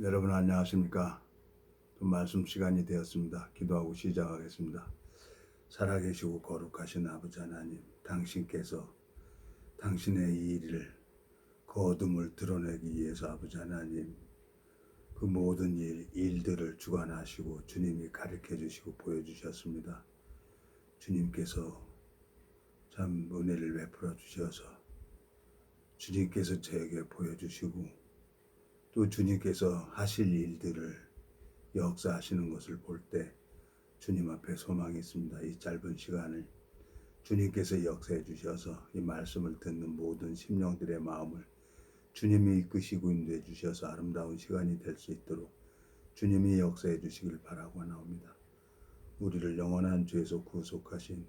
여러분 안녕하십니까? 또 말씀 시간이 되었습니다. 기도하고 시작하겠습니다. 살아계시고 거룩하신 아버지 하나님, 당신께서 당신의 일을 거듭을 드러내기 위해서 아버지 하나님 그 모든 일들을 주관하시고 주님이 가르쳐 주시고 보여주셨습니다. 주님께서 참 은혜를 베풀어 주셔서 주님께서 저에게 보여주시고 또 주님께서 하실 일들을 역사하시는 것을 볼 때 주님 앞에 소망이 있습니다. 이 짧은 시간을 주님께서 역사해 주셔서 이 말씀을 듣는 모든 심령들의 마음을 주님이 이끄시고 인도해 주셔서 아름다운 시간이 될 수 있도록 주님이 역사해 주시길 바라고 나옵니다. 우리를 영원한 죄에서 구속하신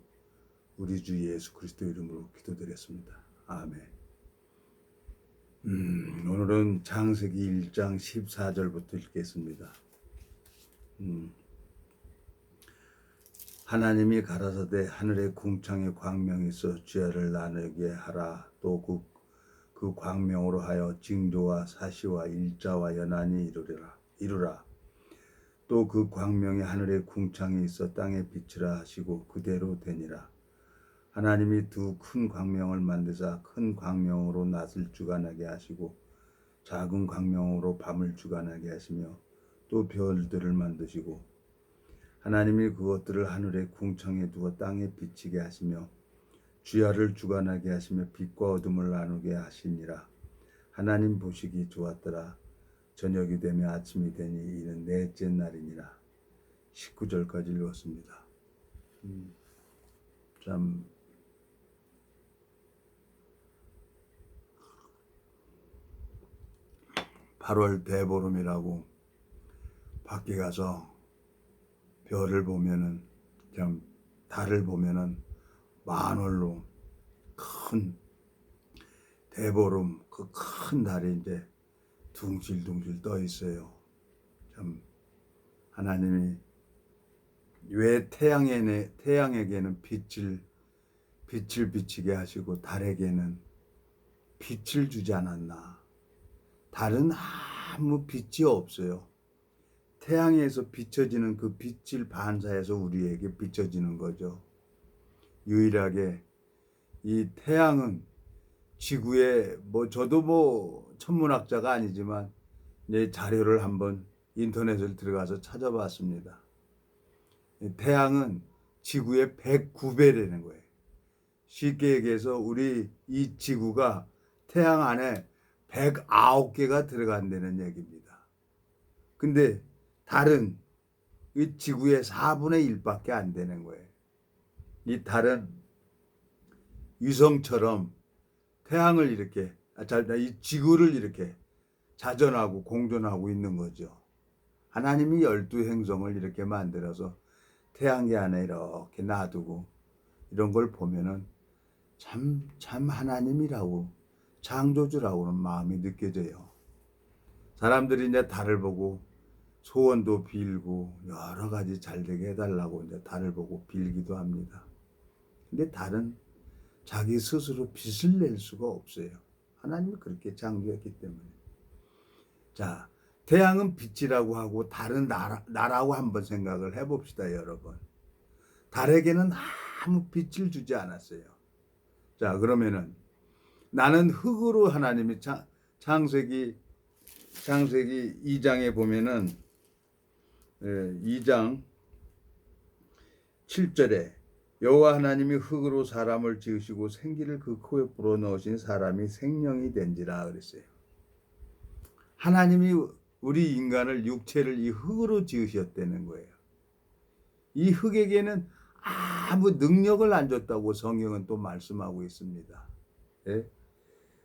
우리 주 예수 그리스도 이름으로 기도드렸습니다. 아멘. 오늘은 창세기 1장 14절부터 읽겠습니다. 하나님이 가라사대 하늘의 궁창에 광명이 있어 주야를 나누게 하라. 또 그 광명으로 하여 징조와 사시와 일자와 연한이 이루라. 또 그 광명에 하늘의 궁창이 있어 땅에 비치라 하시고 그대로 되니라. 하나님이 두 큰 광명을 만드사 큰 광명으로 낮을 주관하게 하시고 작은 광명으로 밤을 주관하게 하시며 또 별들을 만드시고 하나님이 그것들을 하늘의 궁창에 두어 땅에 비치게 하시며 주야를 주관하게 하시며 빛과 어둠을 나누게 하시니라. 하나님 보시기 좋았더라. 저녁이 되며 아침이 되니 이는 넷째 날이니라. 19절까지 읽었습니다. 참 8월 대보름이라고 밖에 가서 별을 보면은 참 달을 보면은 만월로 큰 대보름 그 큰 달이 이제 둥실둥실 떠 있어요. 참 하나님이 왜 태양에게는 빛을 비치게 하시고 달에게는 빛을 주지 않았나? 달은 아무 빛이 없어요. 태양에서 비춰지는 그 빛을 반사해서 우리에게 비춰지는 거죠. 유일하게 이 태양은 지구에 저도 천문학자가 아니지만 내 자료를 한번 인터넷을 들어가서 찾아봤습니다. 태양은 지구의 109배라는 거예요. 쉽게 얘기해서 우리 이 지구가 태양 안에 109개가 들어간다는 얘기입니다. 근데 달은 이 지구의 4분의 1밖에 안 되는 거예요. 이 달은 위성처럼 태양을 이렇게 이 지구를 이렇게 자전하고 공존하고 있는 거죠. 하나님이 12행성을 이렇게 만들어서 태양계 안에 이렇게 놔두고 이런 걸 보면은 참 하나님이라고 창조주라고는 마음이 느껴져요. 사람들이 이제 달을 보고 소원도 빌고 여러 가지 잘 되게 해달라고 이제 달을 보고 빌기도 합니다. 근데 달은 자기 스스로 빛을 낼 수가 없어요. 하나님이 그렇게 창조했기 때문에. 자, 태양은 빛이라고 하고 달은 나라고 한번 생각을 해봅시다, 여러분. 달에게는 아무 빛을 주지 않았어요. 자, 그러면은 나는 흙으로 하나님이 창세기 2장에 보면은 2장 7절에 여호와 하나님이 흙으로 사람을 지으시고 생기를 그 코에 불어넣으신 사람이 생명이 된지라 그랬어요. 하나님이 우리 인간을 육체를 이 흙으로 지으셨다는 거예요. 이 흙에게는 아무 능력을 안 줬다고 성경은 또 말씀하고 있습니다. 예?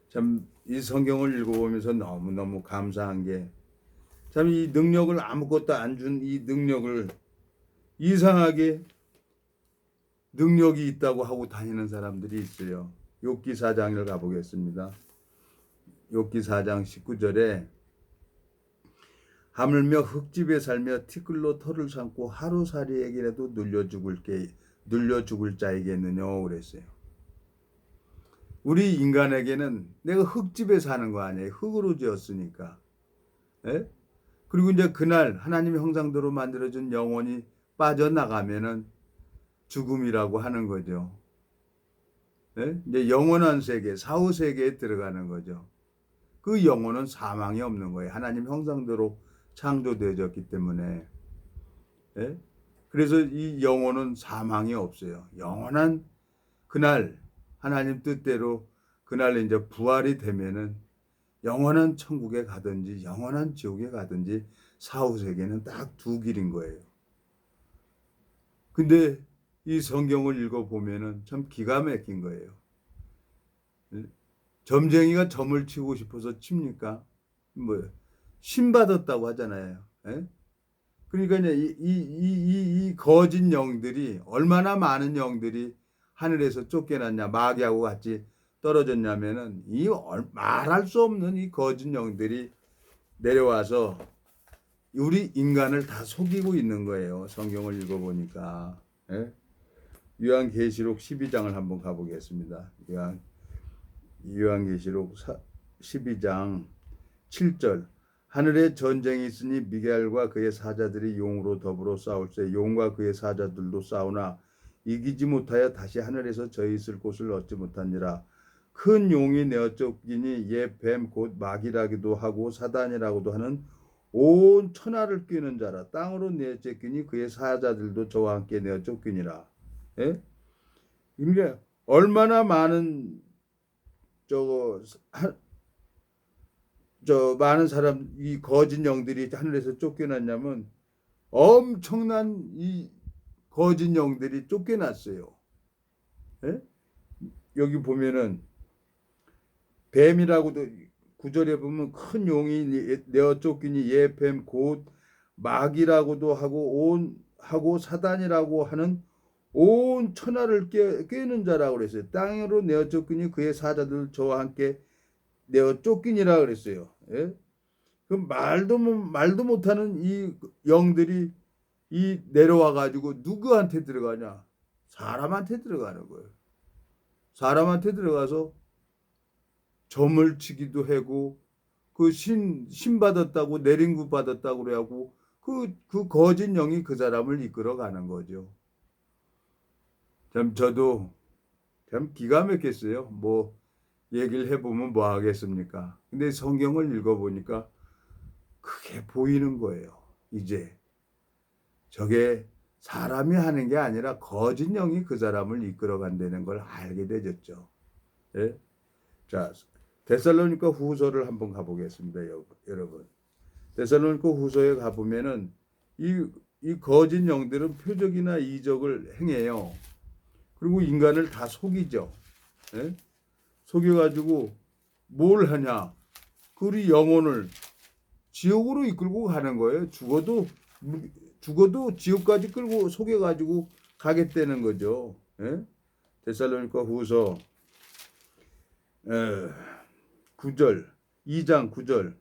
참 이 성경을 읽어보면서 너무너무 감사한 게 참 이 능력을 아무것도 안 준 이 능력을 이상하게 능력이 있다고 하고 다니는 사람들이 있어요. 욥기 4장을 가보겠습니다. 욥기 4장 19절에 하물며 흙집에 살며 티끌로 털을 삼고 하루살이에게라도 눌려 죽을 자이겠느냐 그랬어요. 우리 인간에게는 내가 흙집에 사는 거 아니에요. 흙으로 지었으니까. 예? 그리고 이제 그날 하나님의 형상대로 만들어진 영혼이 빠져나가면은 죽음이라고 하는 거죠. 예? 이제 영원한 세계, 사후 세계에 들어가는 거죠. 그 영혼은 사망이 없는 거예요. 하나님 형상대로 창조되어졌기 때문에. 예? 그래서 이 영혼은 사망이 없어요. 영원한 그날 하나님 뜻대로 그날 이제 부활이 되면은 영원한 천국에 가든지 영원한 지옥에 가든지 사후 세계는 딱 두 길인 거예요. 근데 이 성경을 읽어보면은 참 기가 막힌 거예요. 점쟁이가 점을 치고 싶어서 칩니까? 뭐, 신받았다고 하잖아요. 예? 그러니까 이제 이 거짓 영들이 얼마나 많은 영들이 하늘에서 쫓겨났냐, 마귀하고 같이 떨어졌냐면은 말할 수 없는 이 거짓 영들이 내려와서 우리 인간을 다 속이고 있는 거예요. 성경을 읽어보니까. 예? 요한계시록 12장을 한번 가보겠습니다. 요한계시록 12장 7절. 하늘에 전쟁이 있으니 미게알과 그의 사자들이 용으로 더불어 싸울세. 용과 그의 사자들도 싸우나 이기지 못하여 다시 하늘에서 저희 있을 곳을 얻지 못하니라. 큰 용이 내어 쫓기니 옛 뱀 곧 마귀라기도 하고 사단이라고도 하는 온 천하를 뀌는 자라. 땅으로 내어 쫓기니 그의 사자들도 저와 함께 내어 쫓기니라. 예? 그러니까 얼마나 많은 많은 사람 이 거짓 영들이 하늘에서 쫓겨났냐면 엄청난 이 거짓 영들이 쫓겨났어요. 예? 여기 보면은 뱀이라고도 9절에 보면 큰 용이 내어 쫓기니 옛 뱀 곧 마귀라고도 하고 사단이라고 하는 온 천하를 꿰는 자라고 그랬어요. 땅으로 내어 쫓기니 그의 사자들 저와 함께 내어 쫓기니라 그랬어요. 예? 그럼 말도 못하는 이 영들이 이 내려와 가지고 누구한테 들어가냐? 사람한테 들어가는 거예요. 사람한테 들어가서 점을 치기도 하고 그 신 받았다고 내린구 받았다고 그래하고 그 거짓 영이 그 사람을 이끌어 가는 거죠. 참 저도 참 기가 막혔어요. 뭐 얘기를 해보면 뭐 하겠습니까? 근데 성경을 읽어보니까 그게 보이는 거예요. 이제 저게 사람이 하는 게 아니라 거짓 영이 그 사람을 이끌어 간다는 걸 알게 되졌죠. 예? 자, 데살로니가 후서를 한번 가보겠습니다, 여러분. 데살로니가 후서에 가보면은 이 거짓 영들은 표적이나 이적을 행해요. 그리고 인간을 다 속이죠. 예? 속여가지고 뭘 하냐? 우리 영혼을 지옥으로 이끌고 가는 거예요. 죽어도 지옥까지 끌고 속여가지고 가겠다는 거죠. 예? 데살로니가 후서 9절 2장 9절.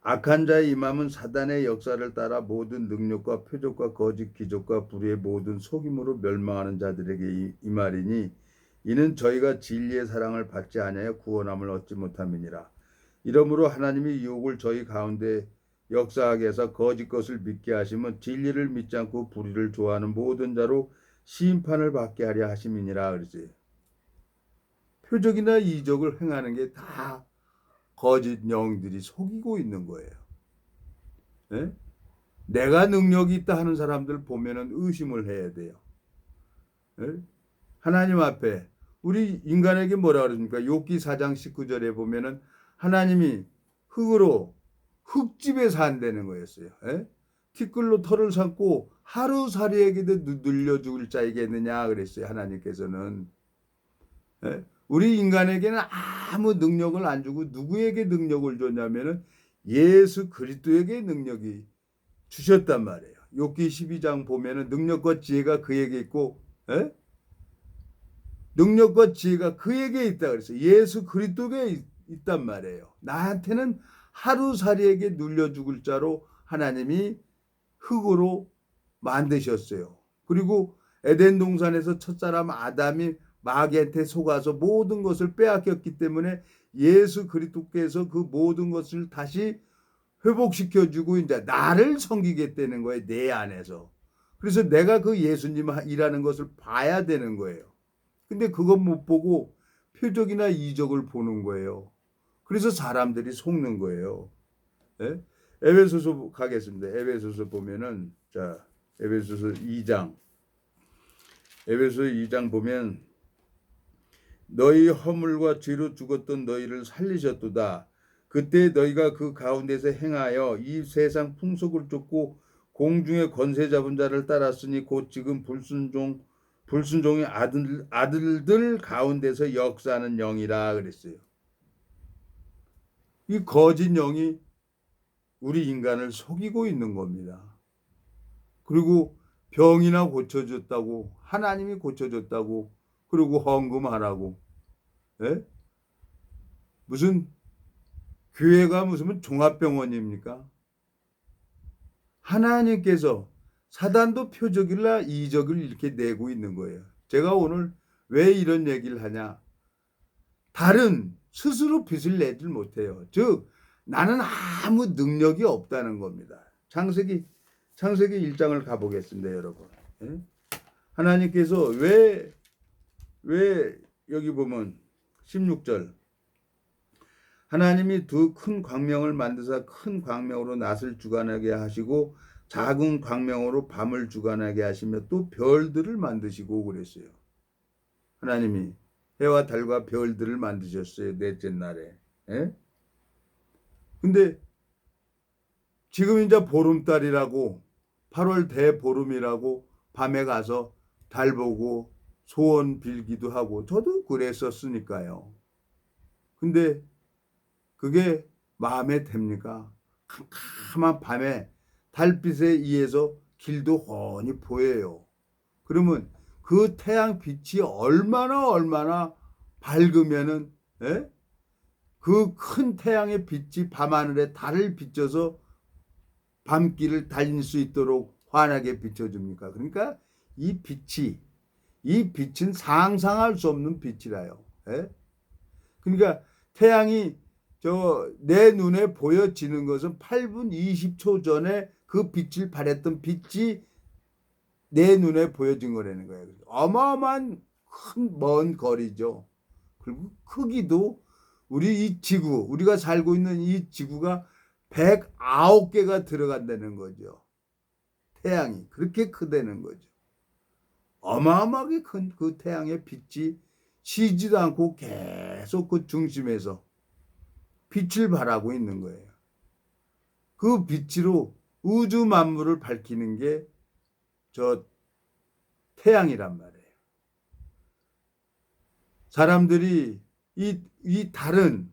악한 자의 임함은 사단의 역사를 따라 모든 능력과 표적과 거짓 기적과 불의의 모든 속임으로 멸망하는 자들에게 임하리니 이는 저희가 진리의 사랑을 받지 아니하여 구원함을 얻지 못함이니라. 이러므로 하나님이 유혹을 저희 가운데 역사하게 해서 거짓 것을 믿게 하시면 진리를 믿지 않고 불의를 좋아하는 모든 자로 심판을 받게 하려 하심이니라 그러지. 표적이나 이적을 행하는 게 다 거짓 영들이 속이고 있는 거예요. 네? 내가 능력이 있다 하는 사람들 보면은 의심을 해야 돼요. 네? 하나님 앞에 우리 인간에게 뭐라 그러십니까? 욥기 4장 19절에 보면은 하나님이 흙집에 산다는 거였어요. 예? 티끌로 털을 삼고 하루살이에게도 늘려 죽을 자이겠느냐 그랬어요. 하나님께서는. 예? 우리 인간에게는 아무 능력을 안 주고 누구에게 능력을 줬냐면은 예수 그리스도에게 능력이 주셨단 말이에요. 욥기 12장 보면은 능력과 지혜가 그에게 있고, 예? 능력과 지혜가 그에게 있다 그랬어요. 예수 그리스도에 있단 말이에요. 나한테는 하루살이에게 눌려 죽을 자로 하나님이 흙으로 만드셨어요. 그리고 에덴 동산에서 첫사람 아담이 마귀한테 속아서 모든 것을 빼앗겼기 때문에 예수 그리스도께서 그 모든 것을 다시 회복시켜주고 이제 나를 섬기겠다는 거예요. 내 안에서. 그래서 내가 그 예수님이라는 것을 봐야 되는 거예요. 근데 그건 못 보고 표적이나 이적을 보는 거예요. 그래서 사람들이 속는 거예요. 예? 에베소서 가겠습니다. 에베소서 보면은 자 에베소서 2장 에베소 2장 보면 너희 허물과 죄로 죽었던 너희를 살리셨도다. 그때 너희가 그 가운데서 행하여 이 세상 풍속을 쫓고 공중의 권세 잡은 자를 따랐으니 곧 지금 불순종의 아들들 가운데서 역사하는 영이라 그랬어요. 이 거짓 영이 우리 인간을 속이고 있는 겁니다. 그리고 병이나 고쳐줬다고 하나님이 고쳐줬다고 그리고 헌금하라고 예? 무슨 교회가 무슨 종합병원입니까? 하나님께서 사단도 표적이나 이적을 이렇게 내고 있는 거예요. 제가 오늘 왜 이런 얘기를 하냐? 다른 스스로 빛을 내질 못해요. 즉 나는 아무 능력이 없다는 겁니다. 창세기 1장을 가보겠습니다, 여러분. 예? 하나님께서 왜 여기 보면 16절 하나님이 두 큰 광명을 만드사 큰 광명으로 낮을 주관하게 하시고 작은 광명으로 밤을 주관하게 하시며 또 별들을 만드시고 그랬어요. 하나님이 해와 달과 별들을 만드셨어요. 넷째 날에. 예? 근데 지금 이제 보름달이라고 8월 대보름이라고 밤에 가서 달 보고 소원 빌기도 하고 저도 그랬었으니까요. 근데 그게 마음에 듭니까? 캄캄한 밤에 달빛에 의해서 길도 훤히 보여요. 그러면 그 태양 빛이 얼마나 밝으면은 예? 그 큰 태양의 빛이 밤하늘에 달을 비춰서 밤길을 달릴 수 있도록 환하게 비춰줍니까? 그러니까 이 빛은 상상할 수 없는 빛이라요. 예? 그러니까 태양이 내 눈에 보여지는 것은 8분 20초 전에 그 빛을 발했던 빛이 내 눈에 보여진 거라는 거예요. 어마어마한 먼 거리죠. 그리고 크기도 우리 이 지구, 우리가 살고 있는 이 지구가 109개가 들어간다는 거죠. 태양이 그렇게 크다는 거죠. 어마어마하게 큰 그 태양의 빛이 쉬지도 않고 계속 그 중심에서 빛을 발하고 있는 거예요. 그 빛으로 우주 만물을 밝히는 게 저 태양이란 말이에요. 사람들이 이 달은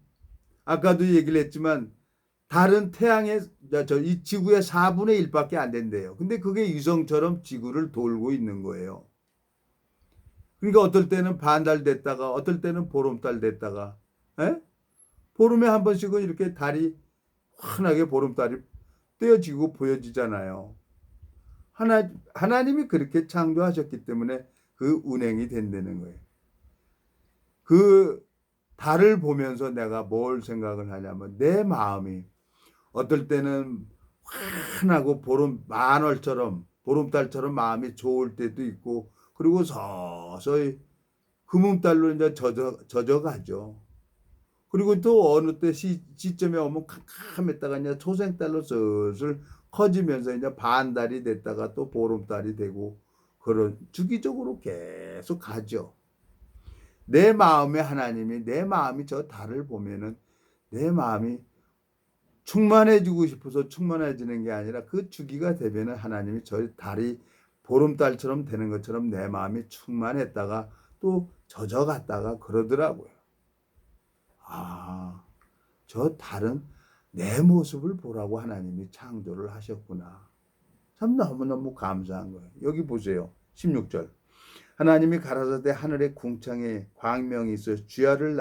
아까도 얘기를 했지만 달은 태양의 이 지구의 4분의 1밖에 안 된대요. 근데 그게 위성처럼 지구를 돌고 있는 거예요. 그러니까 어떨 때는 반달 됐다가 어떨 때는 보름달 됐다가 에? 보름에 한 번씩은 이렇게 달이 환하게 보름달이 떼어지고 보여지잖아요. 하나님이 그렇게 창조하셨기 때문에 그 운행이 된다는 거예요. 그 달을 보면서 내가 뭘 생각을 하냐면 내 마음이 어떨 때는 환하고 보름달처럼 마음이 좋을 때도 있고 그리고 서서히 금음달로 이제 젖어가죠. 그리고 또 어느 때 시점에 오면 캄캄했다가 이제 초생달로 슬슬 커지면서 이제 반달이 됐다가 또 보름달이 되고 그런 주기적으로 계속 가죠. 내 마음에 하나님이 내 마음이 저 달을 보면은 내 마음이 충만해지고 싶어서 충만해지는 게 아니라 그 주기가 되면은 하나님이 저 달이 보름달처럼 되는 것처럼 내 마음이 충만했다가 또 젖어갔다가 그러더라고요. 아, 저 달은 내 모습을 보라고 하나님이 창조를 하셨구나. 참 너무너무 감사한 거예요. 여기 보세요. 16절. 하나님이 가라사대 하늘의 궁창에 광명이 있어 주야를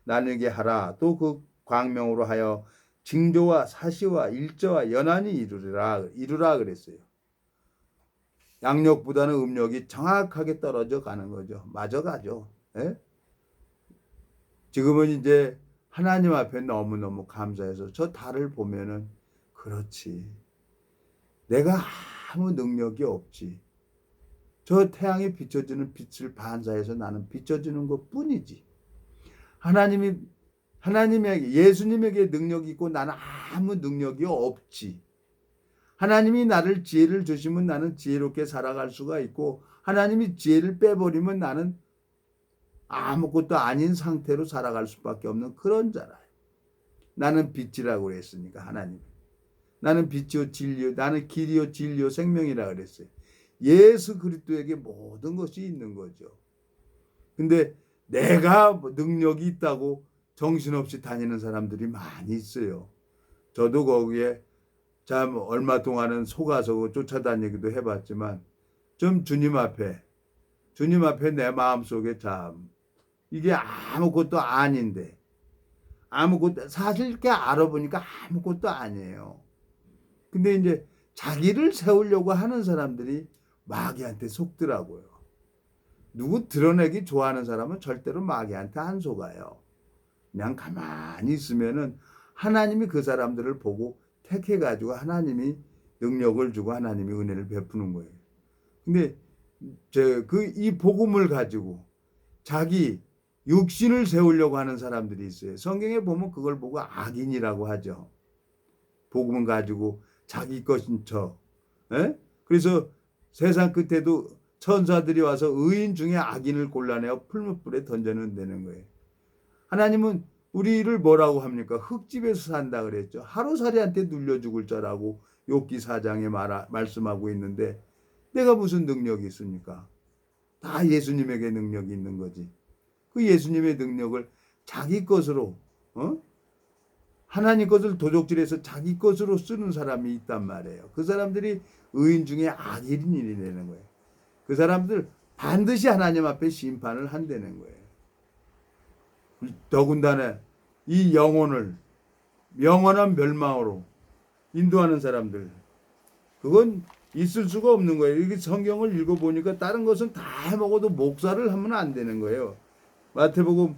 나누게 하라. 또 그 광명으로 하여 징조와 사시와 일저와 연한이 이루라 그랬어요. 양력보다는 음력이 정확하게 떨어져 가는 거죠. 맞아가죠. 예? 지금은 이제 하나님 앞에 너무너무 감사해서 저 달을 보면은 그렇지. 내가 아무 능력이 없지. 저 태양에 비춰지는 빛을 반사해서 나는 비춰지는 것 뿐이지. 하나님에게, 예수님에게 능력이 있고 나는 아무 능력이 없지. 하나님이 나를 지혜를 주시면 나는 지혜롭게 살아갈 수가 있고, 하나님이 지혜를 빼버리면 나는 아무것도 아닌 상태로 살아갈 수밖에 없는 그런 자라. 나는 빛이라고 그랬으니까 하나님. 나는 빛이요 진리요, 나는 길이요 진리요 생명이라 그랬어요. 예수 그리스도에게 모든 것이 있는 거죠. 근데 내가 능력이 있다고 정신없이 다니는 사람들이 많이 있어요. 저도 거기에 참 얼마 동안은 속아서 쫓아다니기도 해봤지만 좀 주님 앞에 내 마음속에 참 이게 아무것도 아닌데 아무것도 사실 이렇게 알아보니까 아무것도 아니에요. 근데 이제 자기를 세우려고 하는 사람들이 마귀한테 속더라고요. 누구 드러내기 좋아하는 사람은 절대로 마귀한테 안 속아요. 그냥 가만히 있으면은 하나님이 그 사람들을 보고 택해가지고 하나님이 능력을 주고 하나님이 은혜를 베푸는 거예요. 근데 이 복음을 가지고 자기 육신을 세우려고 하는 사람들이 있어요. 성경에 보면 그걸 보고 악인이라고 하죠. 복음을 가지고 자기 것인 척. 에? 그래서 세상 끝에도 천사들이 와서 의인 중에 악인을 골라내어 풀무불에 던져낸다는 거예요. 하나님은 우리를 뭐라고 합니까? 흙집에서 산다 그랬죠. 하루살이한테 눌려 죽을 자라고 욥기 4장에 말씀하고 있는데 내가 무슨 능력이 있습니까? 다 예수님에게 능력이 있는 거지. 그 예수님의 능력을 자기 것으로 하나님 것을 도적질해서 자기 것으로 쓰는 사람이 있단 말이에요. 그 사람들이 의인 중에 악인이 되는 거예요. 그 사람들 반드시 하나님 앞에 심판을 한다는 거예요. 더군다나 이 영혼을 영원한 멸망으로 인도하는 사람들, 그건 있을 수가 없는 거예요. 이렇게 성경을 읽어보니까 다른 것은 다 해먹어도 목사를 하면 안 되는 거예요. 마태복음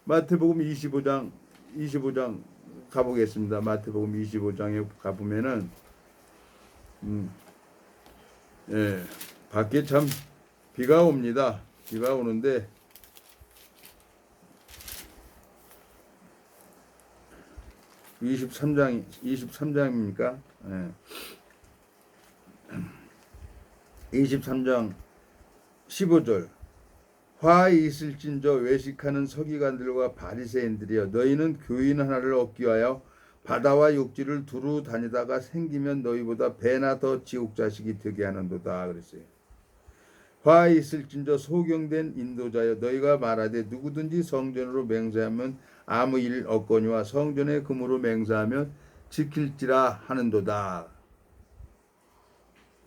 25장 가보겠습니다. 마태복음 25장에 가보면은 밖에 참 비가 옵니다. 비가 오는데 (23장입니까? 23장 15절 화 있을진저 외식하는 서기관들과 바리새인들이여 너희는 교인 하나를 얻기 위하여 바다와 육지를 두루 다니다가 생기면 너희보다 배나 더 지옥 자식이 되게 하는도다 그랬어요. 화 있을진저 소경된 인도자여 너희가 말하되 누구든지 성전으로 맹세하면 아무 일 없거니와 성전의 금으로 맹세하면 지킬지라 하는도다.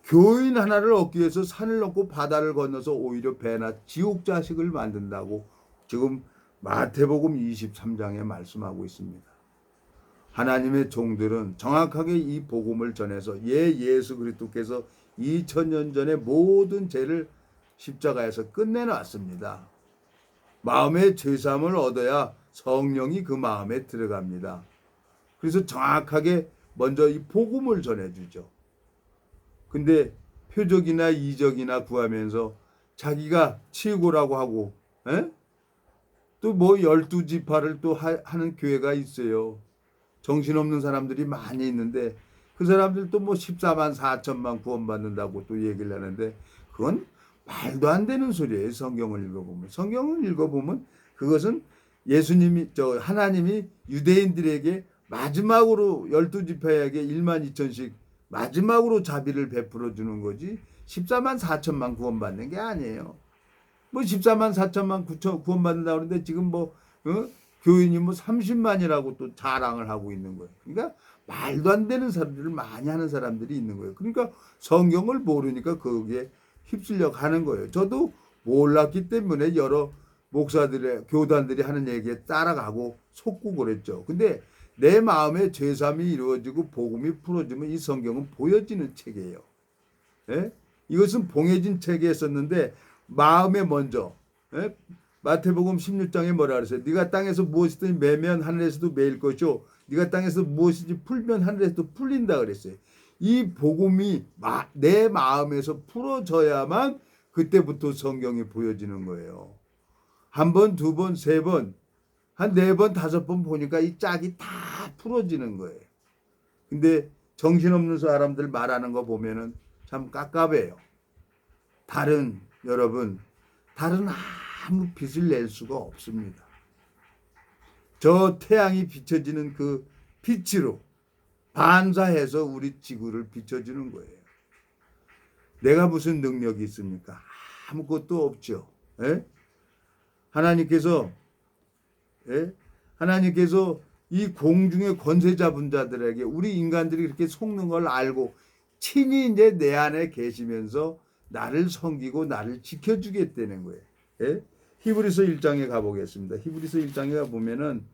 교인 하나를 얻기 위해서 산을 넘고 바다를 건너서 오히려 배나 지옥 자식을 만든다고 지금 마태복음 23장에 말씀하고 있습니다. 하나님의 종들은 정확하게 이 복음을 전해서 예수 그리스도께서 2000년 전에 모든 죄를 십자가에서 끝내놨습니다. 마음의 죄사함을 얻어야 성령이 그 마음에 들어갑니다. 그래서 정확하게 먼저 이 복음을 전해주죠. 근데 표적이나 이적이나 구하면서 자기가 최고라고 하고 또 뭐 12지파를 또 하는 교회가 있어요. 정신없는 사람들이 많이 있는데 그 사람들도 뭐 14만 4천만 구원받는다고 또 얘기를 하는데 그건 말도 안 되는 소리예요. 성경을 읽어보면 그것은 하나님이 유대인들에게 마지막으로 12지파에게 1만 2천씩 마지막으로 자비를 베풀어 주는 거지 14만 4천만 구원받는 게 아니에요. 뭐 14만 4천만 구원받는다고 하는데 지금 교인이 30만이라고 또 자랑을 하고 있는 거예요. 그러니까 말도 안 되는 사람들을 많이 하는 사람들이 있는 거예요. 그러니까 성경을 모르니까 거기에 휩쓸려 가는 거예요. 저도 몰랐기 때문에 여러 교단들이 하는 얘기에 따라가고 속고 그랬죠. 근데 내 마음에 죄삼이 이루어지고 복음이 풀어지면 이 성경은 보여지는 책이에요. 이것은 봉해진 책이었었는데 마음에 먼저 마태복음 16장에 뭐라 그랬어요? 네가 땅에서 무엇이든 매면 하늘에서도 매일 것이요 네가 땅에서 무엇이지 풀면 하늘에서 풀린다 그랬어요. 이 복음이 내 마음에서 풀어져야만 그때부터 성경이 보여지는 거예요. 한 번, 두 번, 세 번, 한 네 번, 다섯 번 보니까 이 짝이 다 풀어지는 거예요. 근데 정신없는 사람들 말하는 거 보면은 참 깝깝해요. 여러분, 달은 아무 빛을 낼 수가 없습니다. 저 태양이 비춰지는 그 빛으로 반사해서 우리 지구를 비춰주는 거예요. 내가 무슨 능력이 있습니까? 아무것도 없죠. 예? 하나님께서 이 공중의 권세 잡은 자들에게 우리 인간들이 그렇게 속는 걸 알고 친히 이제 내 안에 계시면서 나를 섬기고 나를 지켜주겠다는 거예요. 예? 히브리서 1장에 가보겠습니다. 히브리서 1장에 가보면은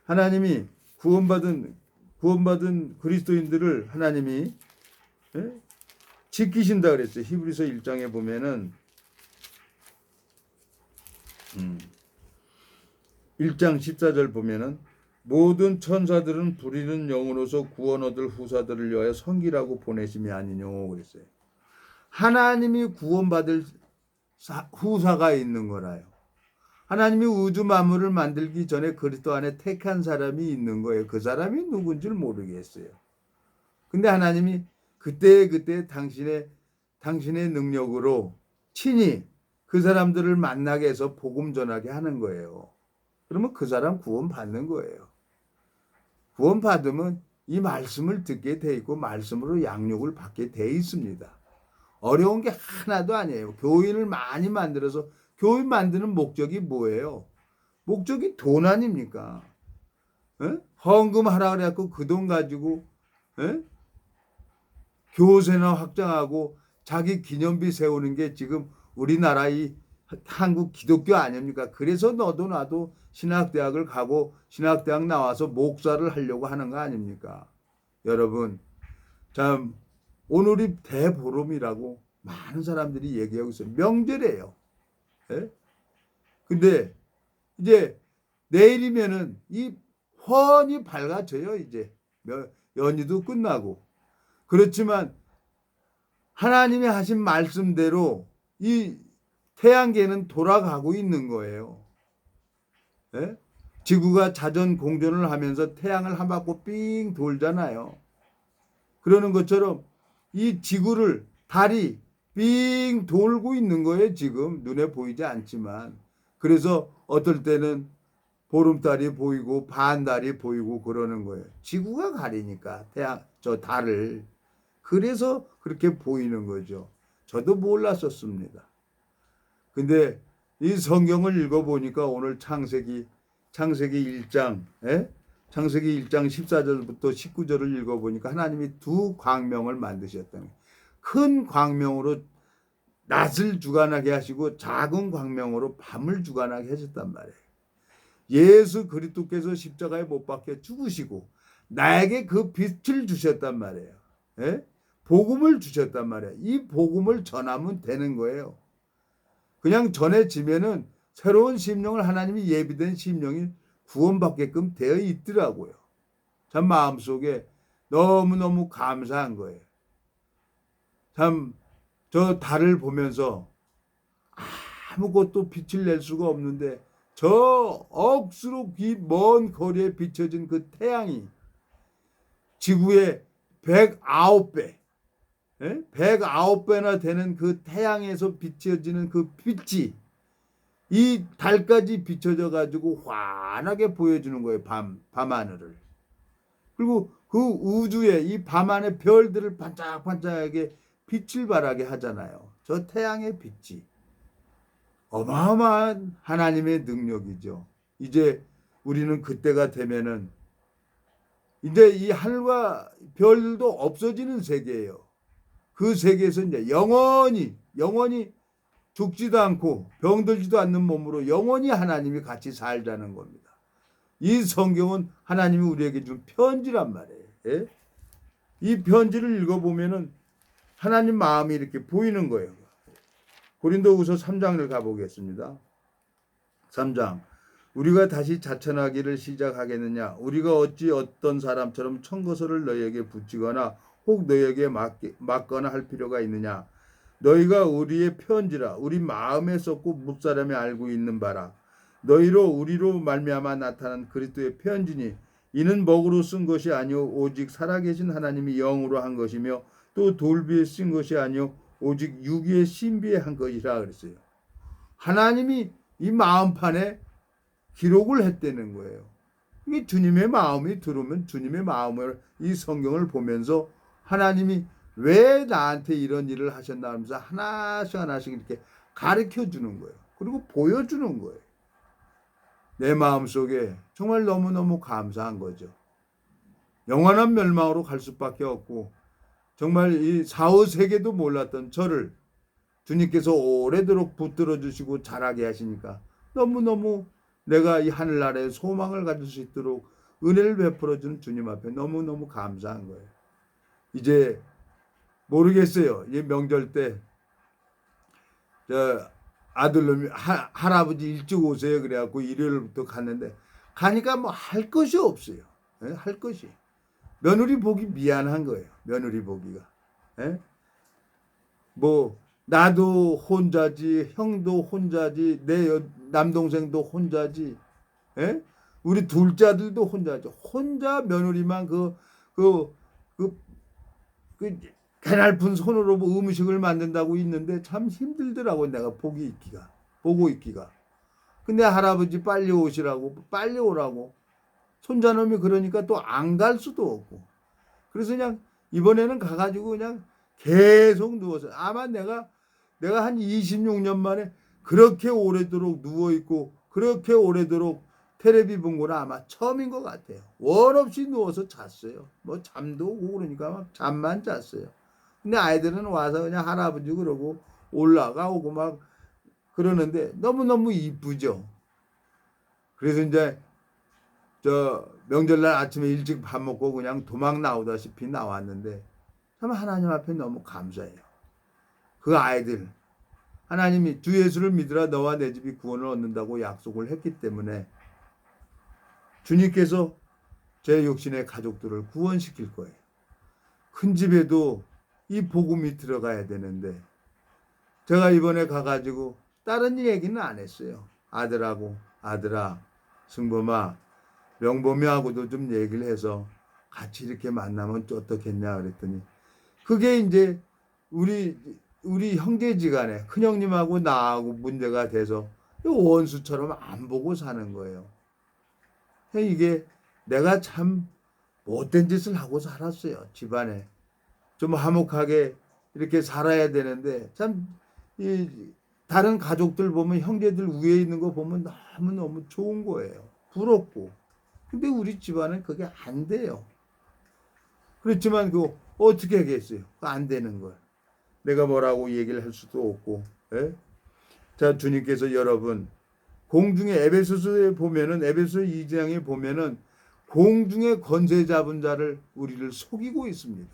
하나님이 구원받은 그리스도인들을 하나님이 지키신다 그랬어요. 히브리서 1장에 보면은 1장 14절 보면은 모든 천사들은 부리는 영으로서 구원 얻을 후사들을 위하여 섬기라고 보내심이 아니뇨 그랬어요. 하나님이 구원받을 후사가 있는 거라요. 하나님이 우주 만물을 만들기 전에 그리스도 안에 택한 사람이 있는 거예요. 그 사람이 누군지 모르겠어요. 근데 하나님이 그때 당신의 능력으로 친히 그 사람들을 만나게 해서 복음 전하게 하는 거예요. 그러면 그 사람 구원 받는 거예요. 구원 받으면 이 말씀을 듣게 돼 있고 말씀으로 양육을 받게 돼 있습니다. 어려운 게 하나도 아니에요. 교인을 많이 만들어서 교인 만드는 목적이 뭐예요? 목적이 돈 아닙니까? 헌금하라 그래갖고 그 돈 가지고 교세나 확장하고 자기 기념비 세우는 게 지금 우리나라 이 한국 기독교 아닙니까? 그래서 너도 나도 신학대학을 가고 신학대학 나와서 목사를 하려고 하는 거 아닙니까? 여러분, 참 오늘이 대보름이라고 많은 사람들이 얘기하고 있어요. 명절이에요. 예? 근데 이제 내일이면은 이 훤히 밝아져요. 이제 연휴도 끝나고. 그렇지만 하나님이 하신 말씀대로 이 태양계는 돌아가고 있는 거예요. 예? 지구가 자전 공전을 하면서 태양을 한 바퀴 삥 돌잖아요. 그러는 것처럼 이 지구를 달이 삥 돌고 있는 거예요. 지금 눈에 보이지 않지만. 그래서 어떨 때는 보름달이 보이고 반달이 보이고 그러는 거예요. 지구가 가리니까 달을. 그래서 그렇게 보이는 거죠. 저도 몰랐었습니다. 근데 이 성경을 읽어보니까 오늘 창세기 1장, 창세기 1장 14절부터 19절을 읽어보니까 하나님이 두 광명을 만드셨다는 거예요. 큰 광명으로 낮을 주관하게 하시고 작은 광명으로 밤을 주관하게 하셨단 말이에요. 예수 그리스도께서 십자가에 못 박혀 죽으시고 나에게 그 빛을 주셨단 말이에요. 복음을 주셨단 말이에요. 이 복음을 전하면 되는 거예요. 그냥 전해지면은 새로운 심령을 하나님이 예비된 심령이 구원받게끔 되어 있더라고요. 참 마음속에 너무너무 감사한 거예요. 참 저 달을 보면서 아무것도 빛을 낼 수가 없는데 저 억수로 먼 거리에 비춰진 그 태양이 지구의 109배 109배나 되는 그 태양에서 비춰지는 그 빛이 이 달까지 비춰져 가지고 환하게 보여주는 거예요. 밤하늘을. 그리고 그 우주에 이 밤하늘 별들을 반짝반짝하게 빛을 발하게 하잖아요. 저 태양의 빛이 어마어마한 하나님의 능력이죠. 이제 우리는 그때가 되면은 이제 이 하늘과 별도 없어지는 세계예요. 그 세계에서 이제 영원히 죽지도 않고 병들지도 않는 몸으로 영원히 하나님이 같이 살자는 겁니다. 이 성경은 하나님이 우리에게 준 편지란 말이에요. 예? 이 편지를 읽어보면은 하나님 마음이 이렇게 보이는 거예요. 고린도후서 3장을 가보겠습니다. 3장. 우리가 다시 자천하기를 시작하겠느냐? 우리가 어찌 어떤 사람처럼 청거서를 너희에게 붙이거나 혹 너희에게 맞거나 할 필요가 있느냐? 너희가 우리의 편지라 우리 마음에 썼고 뭇사람이 알고 있는 바라. 너희로 우리로 말미암아 나타난 그리스도의 편지니 이는 먹으로 쓴 것이 아니요 오직 살아계신 하나님이 영으로 한 것이며 또 돌비에 쓴 것이 아니요 오직 유기의 신비에 한 것이라 그랬어요. 하나님이 이 마음판에 기록을 했다는 거예요. 이게 주님의 마음이 들어오면 주님의 마음을 이 성경을 보면서 하나님이 왜 나한테 이런 일을 하셨나 하면서 하나씩 하나씩 이렇게 가르쳐 주는 거예요. 그리고 보여주는 거예요. 내 마음속에 정말 너무너무 감사한 거죠. 영원한 멸망으로 갈 수밖에 없고 정말 이 사후세계도 몰랐던 저를 주님께서 오래도록 붙들어 주시고 자라게 하시니까 너무너무 내가 이 하늘나라에 소망을 가질 수 있도록 은혜를 베풀어 주는 주님 앞에 너무너무 감사한 거예요. 이제 모르겠어요. 이 명절 때 저 아들놈이 할아버지 일찍 오세요 그래갖고 일요일부터 갔는데 가니까 뭐 할 것이 없어요. 예? 할 것이 며느리 보기 미안한 거예요. 며느리 보기가 예? 뭐 나도 혼자지 형도 혼자지 내 남동생도 혼자지 예? 우리 둘째 아들도 혼자지 혼자 며느리만 그 개날픈 손으로 음식을 만든다고 있는데 참 힘들더라고 내가 보고 있기가. 근데 할아버지 빨리 오시라고 빨리 오라고 손자놈이 그러니까 또 안 갈 수도 없고 그래서 그냥 이번에는 가가지고 그냥 계속 누워서 아마 내가 한 26년 만에 그렇게 오래도록 누워있고 그렇게 오래도록 텔레비 본 거는 아마 처음인 것 같아요. 원 없이 누워서 잤어요. 뭐 잠도 오고 그러니까 막 잠만 잤어요. 근데 아이들은 와서 그냥 할아버지 그러고 올라가고 막 그러는데 너무너무 이쁘죠. 그래서 이제 저 명절날 아침에 일찍 밥 먹고 그냥 도망 나오다시피 나왔는데 참 하나님 앞에 너무 감사해요. 그 아이들 하나님이 주 예수를 믿으라 너와 내 집이 구원을 얻는다고 약속을 했기 때문에 주님께서 제 육신의 가족들을 구원시킬 거예요. 큰 집에도 이 복음이 들어가야 되는데 제가 이번에 가가지고 다른 얘기는 안 했어요. 아들아 승범아 명범이하고도 좀 얘기를 해서 같이 이렇게 만나면 어떻겠냐 그랬더니 그게 이제 우리 형제지간에 큰형님하고 나하고 문제가 돼서 원수처럼 안 보고 사는 거예요. 이게 내가 참 못된 짓을 하고 살았어요. 집안에 좀 화목하게 이렇게 살아야 되는데 참 다른 가족들 보면 형제들 위에 있는 거 보면 너무너무 좋은 거예요. 부럽고. 근데 우리 집안은 그게 안 돼요. 그렇지만 그거 어떻게 하겠어요? 안 되는 걸. 내가 뭐라고 얘기를 할 수도 없고. 예? 자, 주님께서 여러분 공중에 에베소서에 보면은 에베소 2장에 보면은 공중에 권세 잡은 자를 우리를 속이고 있습니다.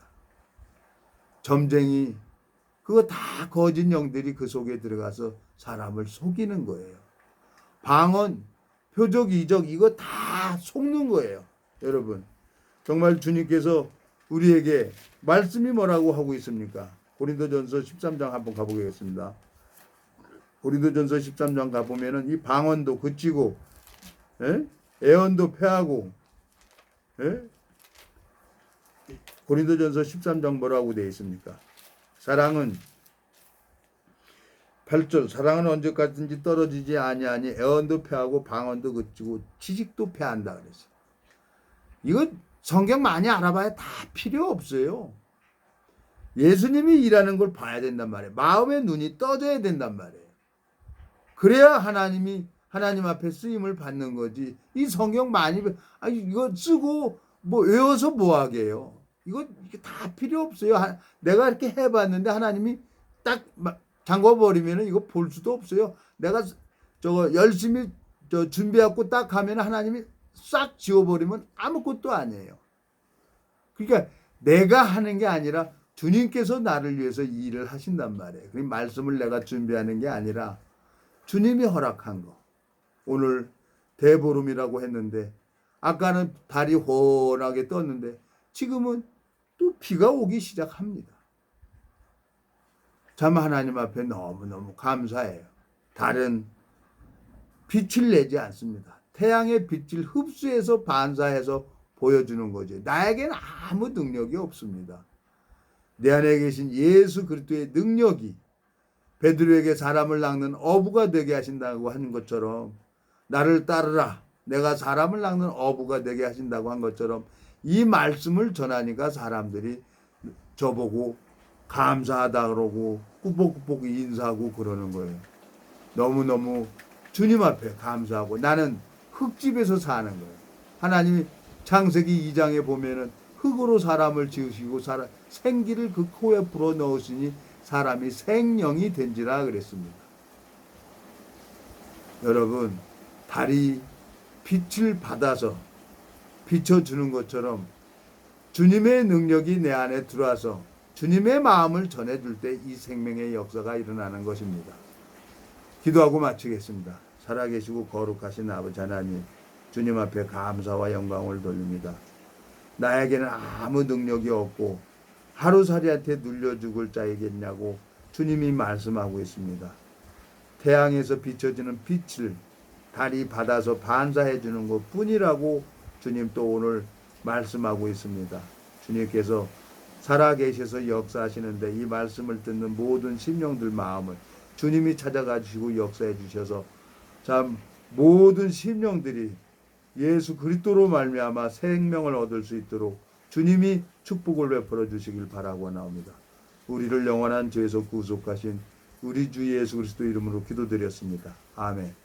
점쟁이 그거 다 거짓 영들이 그 속에 들어가서 사람을 속이는 거예요. 방언, 표적, 이적 이거 다 속는 거예요. 여러분 정말 주님께서 우리에게 말씀이 뭐라고 하고 있습니까? 고린도전서 13장 한번 가보겠습니다. 고린도전서 13장 가보면은 이 방언도 그치고 애언도 패하고 고린도전서 13장 뭐라고 되어 있습니까? 사랑은 8절 사랑은 언제까지든지 떨어지지 아니하니 애언도 패하고 방언도 그치고 지식도 패한다 그랬어요. 이거 성경 많이 알아봐야 다 필요 없어요. 예수님이 일하는 걸 봐야 된단 말이에요. 마음의 눈이 떠져야 된단 말이에요. 그래야 하나님 앞에 쓰임을 받는 거지. 이 성경 많이 이거 쓰고 뭐 외워서 뭐 하게요. 이게 다 필요 없어요. 내가 이렇게 해봤는데 하나님이 딱 잠궈버리면 이거 볼 수도 없어요. 내가 저거 열심히 준비하고 딱 가면 하나님이 싹 지워버리면 아무것도 아니에요. 그러니까 내가 하는 게 아니라 주님께서 나를 위해서 이 일을 하신단 말이에요. 그 말씀을 내가 준비하는 게 아니라 주님이 허락한 거. 오늘 대보름이라고 했는데 아까는 달이 훤하게 떴는데 지금은 또 비가 오기 시작합니다. 참 하나님 앞에 너무너무 감사해요. 달은 빛을 내지 않습니다. 태양의 빛을 흡수해서 반사해서 보여주는 거죠. 나에게는 아무 능력이 없습니다. 내 안에 계신 예수 그리스도의 능력이 베드로에게 사람을 낚는 어부가 되게 하신다고 하는 것처럼 나를 따르라. 내가 사람을 낚는 어부가 되게 하신다고 한 것처럼 이 말씀을 전하니까 사람들이 저보고 감사하다 그러고 꾸벅꾸벅 인사하고 그러는 거예요. 너무너무 주님 앞에 감사하고 나는 흙집에서 사는 거예요. 하나님이 창세기 2장에 보면은 흙으로 사람을 지으시고 생기를 그 코에 불어 넣으시니 사람이 생명이 된지라 그랬습니다. 여러분, 달이 빛을 받아서 비춰주는 것처럼 주님의 능력이 내 안에 들어와서 주님의 마음을 전해줄 때 이 생명의 역사가 일어나는 것입니다. 기도하고 마치겠습니다. 살아계시고 거룩하신 아버지 하나님, 주님 앞에 감사와 영광을 돌립니다. 나에게는 아무 능력이 없고 하루살이한테 눌려 죽을 자이겠냐고 주님이 말씀하고 있습니다. 태양에서 비춰지는 빛을 달이 받아서 반사해 주는 것 뿐이라고 주님 또 오늘 말씀하고 있습니다. 주님께서 살아계셔서 역사하시는데 이 말씀을 듣는 모든 심령들 마음을 주님이 찾아가 주시고 역사해 주셔서 참 모든 심령들이 예수 그리스도로 말미암아 생명을 얻을 수 있도록 주님이 축복을 베풀어 주시길 바라고 나옵니다. 우리를 영원한 죄에서 구속하신 우리 주 예수 그리스도 이름으로 기도드렸습니다. 아멘.